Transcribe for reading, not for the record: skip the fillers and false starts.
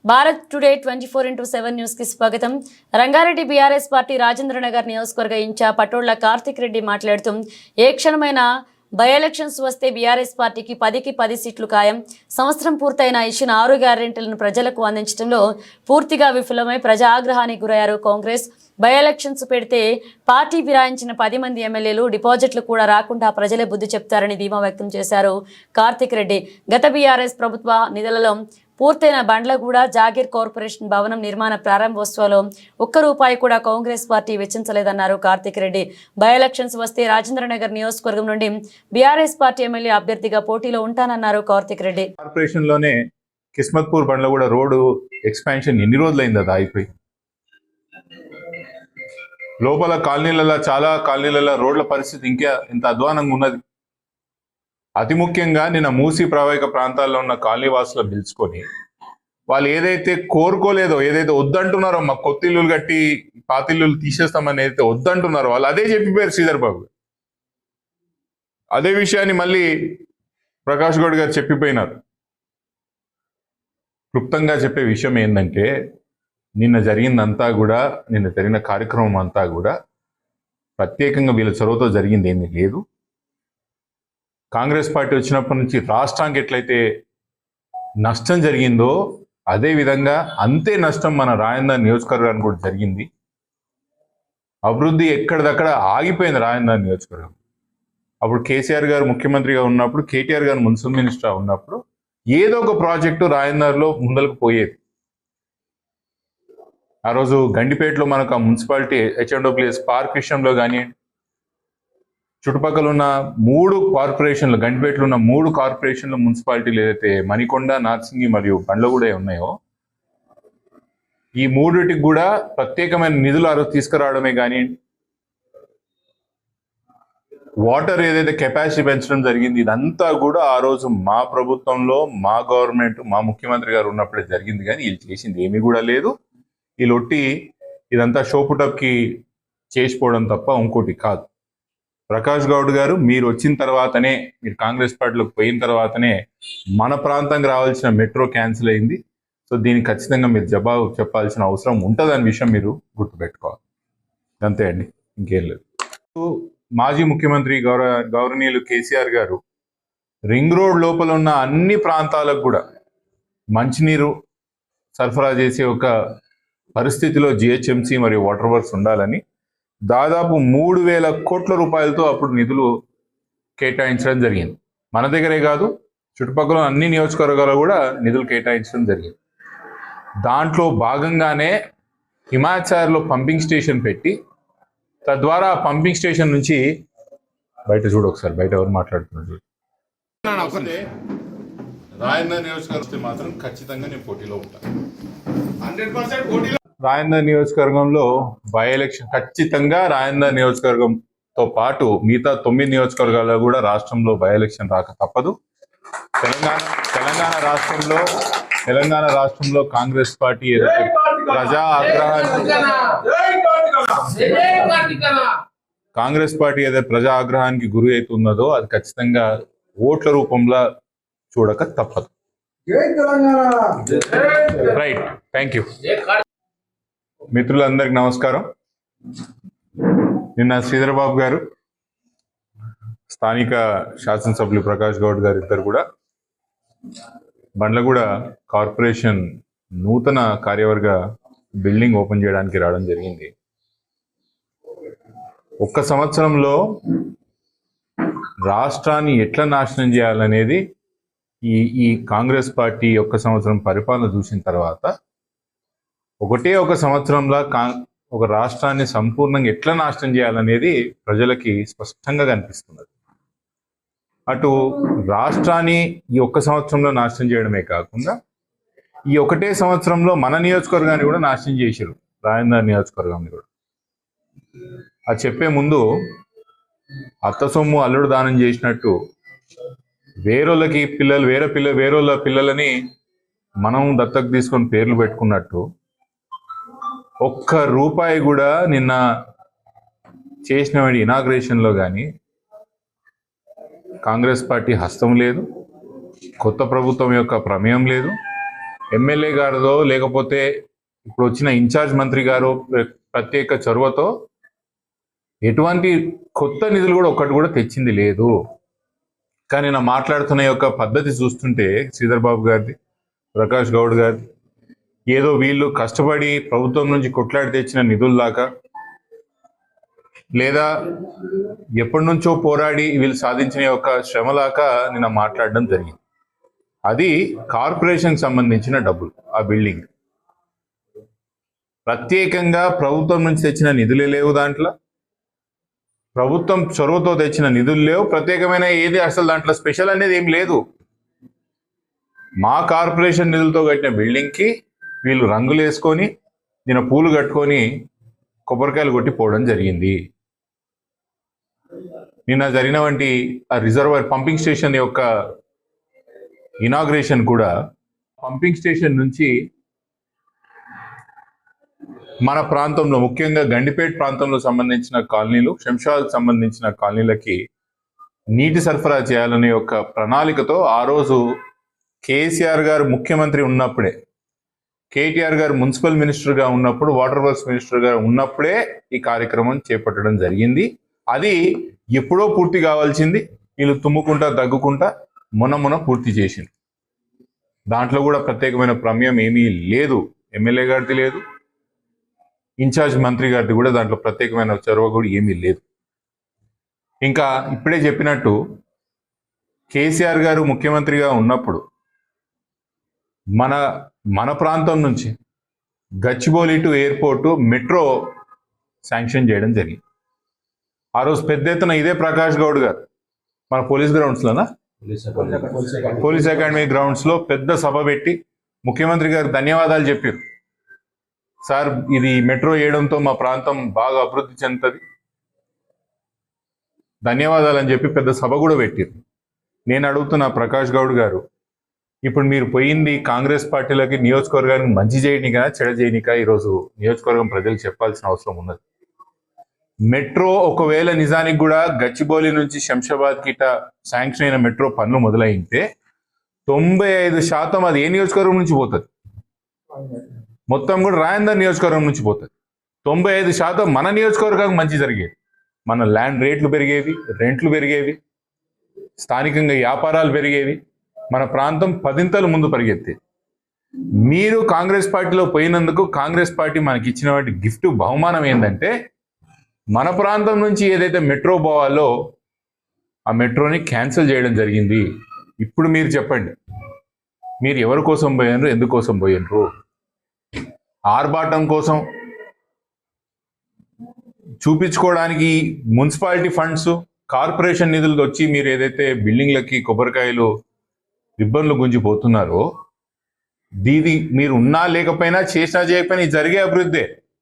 Bharat today 24/7 news కి స్వాగతం. Rangareddy BRS party Rajendra Nagar నియోజకవర్గ ఇన్ఛార్జ్ పటోళ్ల కార్తిక్ రెడ్డి మాట్లాడుతూ ఏ క్షణమైన బై ఎలక్షన్స్ వస్తే బీఆర్ఎస్ పార్టీకి 10కి 10 సీట్లు ఖాయం. సంవత్సరం పూర్తయిన ఇచ్చిన 6 గ్యారెంటీలను ప్రజలకు అందించడంలో పూర్తిగా విఫలమై ప్రజా ఆగ్రహానికి గురయ్యారు కాంగ్రెస్. బై ఎలక్షన్స్ పెడితే పార్టీ ఫిరాయించిన 10 మంది ఎమ్మెల్యేలు డిపాజిట్లు కూడా రాకుండా ప్రజలే బుద్ధి చెప్తారని ధీమా వ్యక్తం చేశారు కార్తిక్ రెడ్డి. గత బీఆర్ఎస్ ప్రభుత్వ నిధులలో పూర్తయిన బండ్లగూడ జాగీర్ కార్పొరేషన్ భవనం నిర్మాణ ప్రారంభోత్సవంలో ₹1 కూడా కాంగ్రెస్ పార్టీ వెచ్చించలేదన్నారు కార్తిక్ రెడ్డి. బై ఎలక్షన్స్ వస్తే రాజేంద్రనగర్ నియోజకవర్గం నుండి బీఆర్ఎస్ పార్టీ ఎమ్మెల్యే అభ్యర్థిగా పోటీలో ఉంటానన్నారు కార్తిక్ రెడ్డి. కార్పొరేషన్ లోనే కిస్మత్పూర్ బండ్లగూడ రోడ్డు ఎక్స్పాన్షన్ ఎన్ని రోజులైంది అది అయిపోయి? లోపల కాలనీలలో చాలా కాలనీలలో రోడ్ల పరిస్థితి ఇంకా ఎంత అధ్వానంగా ఉన్నది. అతి ముఖ్యంగా నిన్న మూసీ ప్రవాహిక ప్రాంతాల్లో ఉన్న కాలనీ వాసులు పిలుచుకొని వాళ్ళు ఏదైతే కోరుకోలేదో, ఏదైతే వద్దంటున్నారో, మా కొత్త ఇల్లులు కట్టి పాత ఇల్లులు తీసేస్తామని ఏదైతే వద్దంటున్నారో వాళ్ళు అదే చెప్పిపోయారు శ్రీధర్ బాబు. అదే విషయాన్ని మళ్ళీ ప్రకాష్ గౌడ్ గారు చెప్పిపోయినారు. క్లుప్తంగా చెప్పే విషయం ఏంటంటే నిన్న జరిగిన కార్యక్రమం అంతా కూడా ప్రత్యేకంగా వీళ్ళ చొరవతో జరిగింది ఏమీ లేదు. కాంగ్రెస్ పార్టీ వచ్చినప్పటి నుంచి రాష్ట్రానికి ఎట్లయితే నష్టం జరిగిందో అదే విధంగా అంతే నష్టం మన రాజేంద్ర నియోజకవర్గానికి కూడా జరిగింది. అభివృద్ధి ఎక్కడిదక్కడ ఆగిపోయింది రాజేంద్ర నియోజకవర్గం. అప్పుడు కేసీఆర్ గారు ముఖ్యమంత్రిగా ఉన్నప్పుడు, కేటీఆర్ గారు మున్సిపల్ మినిస్టర్ ఉన్నప్పుడు ఏదో ఒక ప్రాజెక్టు రాజేంద్రలో ముందలకు పోయేది. ఆ రోజు గండిపేటలో మనకు ఆ మున్సిపాలిటీ హెచ్ఎండబ్ల్యూఎస్ పార్క్ విషయంలో కానివ్వండి, చుట్టుపక్కల ఉన్న 3 కార్పొరేషన్లు, గండిపేటలో ఉన్న 3 కార్పొరేషన్లు మున్సిపాలిటీలు ఏదైతే మణికొండ, నార్సింగి మరియు బండ్లగూడ ఉన్నాయో ఈ 3టికి కూడా ప్రత్యేకమైన నిధులు ఆ రోజు తీసుకురావడమే కానివ్వండి, వాటర్ ఏదైతే కెపాసిటీ పెంచడం జరిగింది ఇదంతా కూడా ఆ రోజు మా ప్రభుత్వంలో, మా గవర్నమెంట్, మా ముఖ్యమంత్రి గారు ఉన్నప్పుడే జరిగింది. కానీ వీళ్ళు చేసింది ఏమీ కూడా లేదు. వీళ్ళు ఒట్టి ఇదంతా షోపుటప్కి చేసిపోవడం తప్ప ఇంకోటి కాదు. ప్రకాష్ గౌడ్ గారు మీరు వచ్చిన తర్వాతనే, మీరు కాంగ్రెస్ పార్టీలోకి పోయిన తర్వాతనే మన ప్రాంతానికి రావాల్సిన మెట్రో క్యాన్సిల్ అయింది. సో దీనికి ఖచ్చితంగా మీరు జవాబు చెప్పాల్సిన అవసరం ఉంటుంది అనే విషయం మీరు గుర్తుపెట్టుకోవాలి. అంతే అండి, ఇంకేం లేదు. మాజీ ముఖ్యమంత్రి గౌరవనీయులు కేసీఆర్ గారు రింగ్ రోడ్ లోపల ఉన్న అన్ని ప్రాంతాలకు కూడా మంచినీరు సరఫరా చేసే ఒక పరిస్థితిలో జిహెచ్ఎంసీ మరియు వాటర్ వర్క్స్ ఉండాలని దాదాపు 3,000 కోట్ల రూపాయలతో అప్పుడు నిధులు కేటాయించడం జరిగింది. మన దగ్గరే కాదు, చుట్టుపక్కల అన్ని నియోజకవర్గాలు కూడా నిధులు కేటాయించడం జరిగింది. దాంట్లో భాగంగానే హిమాచార్లో పంపింగ్ స్టేషన్ పెట్టి, తద్వారా ఆ పంపింగ్ స్టేషన్ నుంచి బయట ఒకసారి బయట ఎవరు మాట్లాడుతున్నారు రాజేంద్ర నియోజకవర్గం మాత్రం ఖచ్చితంగా నేను పోటీలో ఉంటాను. 100% రాజేంద్ర నియోజకవర్గంలో బై ఎలక్షన్ ఖచ్చితంగా రాజేంద్ర నియోజకవర్గంతో పాటు మిగతా 9 నియోజకవర్గాల్లో కూడా రాష్ట్రంలో బై ఎలక్షన్ రాక తప్పదు. తెలంగాణ రాష్ట్రంలో కాంగ్రెస్ పార్టీ ఏదైతే ప్రజా ఆగ్రహానికి గురి అవుతున్నదో అది ఖచ్చితంగా ఓట్ల రూపంలో చూడక తప్పదు. Right, thank you. మిత్రులందరికీ నమస్కారం. నిన్న శ్రీధర్ బాబు గారు, స్థానిక శాసనసభ్యులు ప్రకాష్ గౌడ్ గారు ఇద్దరు కూడా బండ్లగూడ కార్పొరేషన్ నూతన కార్యవర్గ బిల్డింగ్ ఓపెన్ చేయడానికి రావడం జరిగింది. ఒక్క సంవత్సరంలో రాష్ట్రాన్ని ఎట్లా నాశనం చేయాలనేది ఈ కాంగ్రెస్ పార్టీ ఒక్క సంవత్సరం పరిపాలన చూసిన తర్వాత ఒక సంవత్సరంలో ఒక రాష్ట్రాన్ని సంపూర్ణంగా ఎట్లా నాశనం చేయాలనేది ప్రజలకి స్పష్టంగా కనిపిస్తున్నది. అటు రాష్ట్రాన్ని ఈ ఒక్క సంవత్సరంలో నాశనం చేయడమే కాకుండా ఈ ఒకటే సంవత్సరంలో మన నియోజకవర్గాన్ని కూడా నాశనం చేశారు, రాజేంద్ర నియోజకవర్గాన్ని కూడా. అది చెప్పే ముందు అత్త సొమ్ము అల్లుడు దానం చేసినట్టు వేరోళ్ళకి వేరోళ్ళ పిల్లలని మనం దత్తకు తీసుకొని పేర్లు పెట్టుకున్నట్టు ₹1 కూడా నిన్న చేసిన ఇనాగ్రేషన్లో కానీ కాంగ్రెస్ పార్టీ హస్తం లేదు, కొత్త ప్రభుత్వం యొక్క ప్రమేయం లేదు. ఎమ్మెల్యే గారిదో లేకపోతే ఇప్పుడు వచ్చిన ఇన్ఛార్జ్ మంత్రి గారు ప్రత్యేక చొరవతో ఎటువంటి కొత్త నిధులు కూడా ఒక్కటి కూడా తెచ్చింది లేదు. కానీ నా మాట్లాడుతున్న యొక్క పద్ధతి చూస్తుంటే శ్రీధర్ బాబు గారిది, ప్రకాష్ గౌడ్ గారిది ఏదో వీళ్ళు కష్టపడి ప్రభుత్వం నుంచి కొట్లాడి తెచ్చిన నిధుల్లాగా లేదా ఎప్పటి నుంచో పోరాడి వీళ్ళు సాధించిన యొక్క శ్రమలాగా నిన్న మాట్లాడడం జరిగింది. అది కార్పొరేషన్ సంబంధించిన డబ్బులు. ఆ బిల్డింగ్ ప్రత్యేకంగా ప్రభుత్వం నుంచి తెచ్చిన నిధులే లేవు, దాంట్లో ప్రభుత్వం చొరవతో తెచ్చిన నిధులు లేవు, ప్రత్యేకమైన ఏది అసలు దాంట్లో స్పెషల్ అనేది ఏం లేదు. మా కార్పొరేషన్ నిధులతో కట్టిన బిల్డింగ్కి వీళ్ళు రంగులు వేసుకొని నిన్న పూలు కట్టుకొని కొబ్బరికాయలు కొట్టి పోవడం జరిగింది. నిన్న జరిగిన వంటి ఆ రిజర్వాయర్ పంపింగ్ స్టేషన్ యొక్క ఇనాగ్రేషన్ కూడా పంపింగ్ స్టేషన్ నుంచి మన ప్రాంతంలో ముఖ్యంగా గండిపేట ప్రాంతంలో సంబంధించిన కాలనీలు, శంషాబాద్ సంబంధించిన కాలనీలకి నీటి సరఫరా చేయాలనే యొక్క ప్రణాళికతో ఆ రోజు కేసీఆర్ గారు ముఖ్యమంత్రి ఉన్నప్పుడే, కేటీఆర్ గారు మున్సిపల్ మినిస్టర్గా ఉన్నప్పుడు, వాటర్ వర్క్స్ మినిస్టర్గా ఉన్నప్పుడే ఈ కార్యక్రమం చేపట్టడం జరిగింది. అది ఎప్పుడో పూర్తి కావాల్సింది వీళ్ళు తుమ్ముకుంటా దగ్గుకుంటా మొన్న పూర్తి చేసింది. దాంట్లో కూడా ప్రత్యేకమైన ప్రమేయం ఏమీ లేదు, ఎమ్మెల్యే గారిది లేదు, ఇన్ఛార్జ్ మంత్రి గారిది కూడా దాంట్లో ప్రత్యేకమైన చొరవ కూడా ఏమీ లేదు. ఇంకా ఇప్పుడే చెప్పినట్టు కేసీఆర్ గారు ముఖ్యమంత్రిగా ఉన్నప్పుడు మన ప్రాంతం నుంచి Gachibowli to airport metro sanction చేయడం జరిగింది. ఆ రోజు పెద్ద ఎత్తున ఇదే ప్రకాష్ గౌడ్ గారు మన పోలీస్ గ్రౌండ్స్లోనా పోలీస్ అకాడమీ గ్రౌండ్స్లో పెద్ద సభ పెట్టి ముఖ్యమంత్రి గారు ధన్యవాదాలు చెప్పారు. సార్, ఇది మెట్రో వేయడంతో మా ప్రాంతం బాగా అభివృద్ధి చెందుతుంది, ధన్యవాదాలు అని చెప్పి పెద్ద సభ కూడా పెట్టారు. నేను అడుగుతున్నా ప్రకాష్ గౌడ్ గారు, ఇప్పుడు మీరు పోయింది కాంగ్రెస్ పార్టీలకి నియోజకవర్గానికి మంచి చేయనికా చెడ చేయనికా ఈరోజు నియోజకవర్గం ప్రజలు చెప్పాల్సిన అవసరం ఉన్నది. మెట్రో ఒకవేళ నిజానికి కూడా గచ్చిబౌలి నుంచి శంషాబాద్ కిట శాంక్షన్ అయిన మెట్రో పనులు మొదలైతే 95% అది ఏ నియోజకవర్గం నుంచి పోతుంది? మొత్తం కూడా రాయందర్ నియోజకవర్గం నుంచి పోతుంది. 95% మన నియోజకవర్గానికి మంచి జరిగేది. మన ల్యాండ్ రేట్లు పెరిగేవి, రెంట్లు పెరిగేవి, స్థానికంగా వ్యాపారాలు పెరిగేవి, మన ప్రాంతం 10 ముందు పరిగెత్తేది. మీరు కాంగ్రెస్ పార్టీలో పోయినందుకు కాంగ్రెస్ పార్టీ మనకి ఇచ్చినటువంటి గిఫ్ట్ బహుమానం ఏంటంటే మన ప్రాంతం నుంచి ఏదైతే మెట్రో పోవాలో ఆ మెట్రోని క్యాన్సిల్ చేయడం జరిగింది. ఇప్పుడు మీరు చెప్పండి, మీరు ఎవరి కోసం పోయినరు, ఎందుకోసం పోయినరు? ఆర్భాటం కోసం చూపించుకోవడానికి మున్సిపాలిటీ ఫండ్స్, కార్పొరేషన్ నిధులు వచ్చి మీరు ఏదైతే బిల్డింగ్లకి కొబ్బరికాయలు రిబ్బన్లు గుంజిపోతున్నారో, దీది మీరు ఉన్నా లేకపోయినా చేసినా చేయకపోయినా జరిగే అభివృద్ధి.